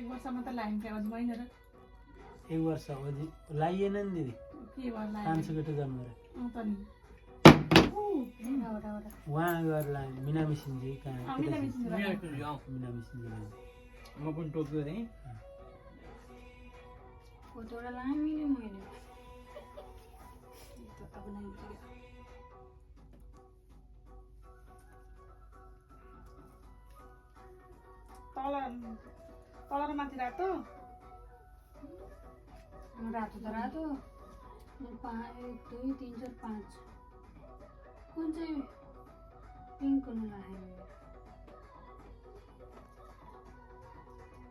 एक वर्षमा त लाइन थियो अझ महिना र एक वर्ष अझै लाइएन नि दिदी के भयो लाइन 500 केटो जन्म गरे त नि वहाँ गएर लाइन मिना मिसिनजी कहाँ मिना मिसिनजी मिना मिसिनजी लाइन म पनि टोक्यो रे कतिवटा लामिलो मैले अब नै तल तल र माथि रातो रातो त रातो 1 2 3 4 5 कुन चाहिँ पिङ्क हुनु लाग्यो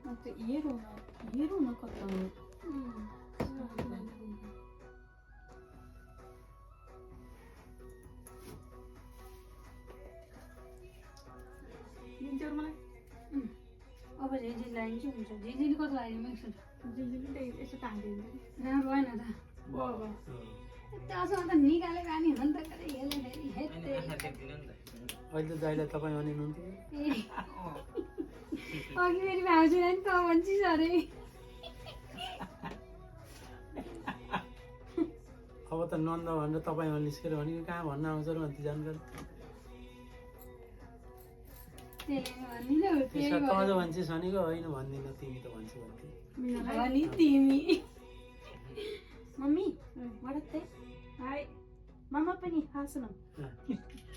म त हेरौँ न कता हो दिन्छौ मलाई अब झिझी लाइन चाहिँ हुन्छ झिझीले कति लाग्यो मिक्स झिझिले यसो टाङ्दिन्छ राम्रो भएन त भयो त्यसमा त निकालेको आनी हो नि त कतै हेले हेत्ते अहिले त दाइलाई तपाईँ भनिनुहुन्थ्यो अघि फेरि भाउजूलाई नि त भन्छिस् अरे अब त नन्द भनेर तपाईँ निस्केर भनेको कहाँ भन्न आउँछ र अन्त जानकारी त्यसमा तँ त भन्छस् भनेको होइन भन्दिनँ तिमी त भन्छौ भन्थ्यो भनी तिमी मम्मी वडते हाय मामा पनि हाँस्नु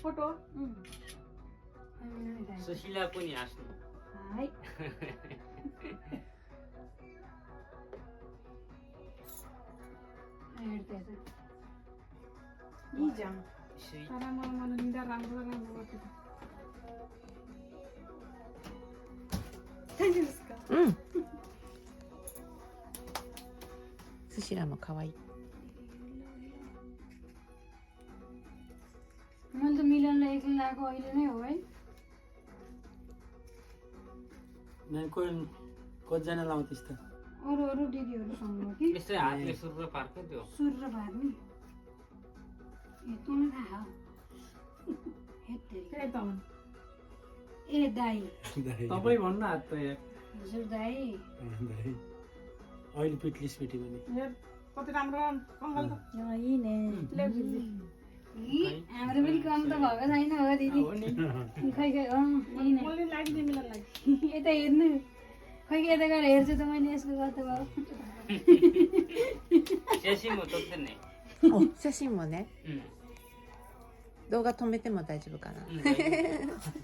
फोटो सुशीला पनि हाँस्नु हाय यी जाम तर मलाई निदा राम्रो राम्रो गर्छスシラも可愛い。 मैले त मिलनलाई एक्लै लगाएको अहिले नै हो है नै कतिजना लाउँथिस् त अरू अरू दिदीहरूसँग हो कि यसै हातले सुर पार्छ त्यो सुर र भार्ने ए तँलाई थाहा हेत्तेरी त ए दाई तपाईँ भन्नु हात त यार हजुर दाई अहिले पिटलिस पिटी पनि हेर कति राम्रो कङ्गाल त यहीने ल्याउ दिदी हाम्रो पनि कम त भएको छैन हो दिदी खै खै यहीने मैले लागिदिए मिलनलाई यता हेर्नु खै यता गएर हेर्छु त मैले यसको कस्तो भयो 写真も撮ってねお、写真もね。うん動画止めても大丈夫かな。うん大丈夫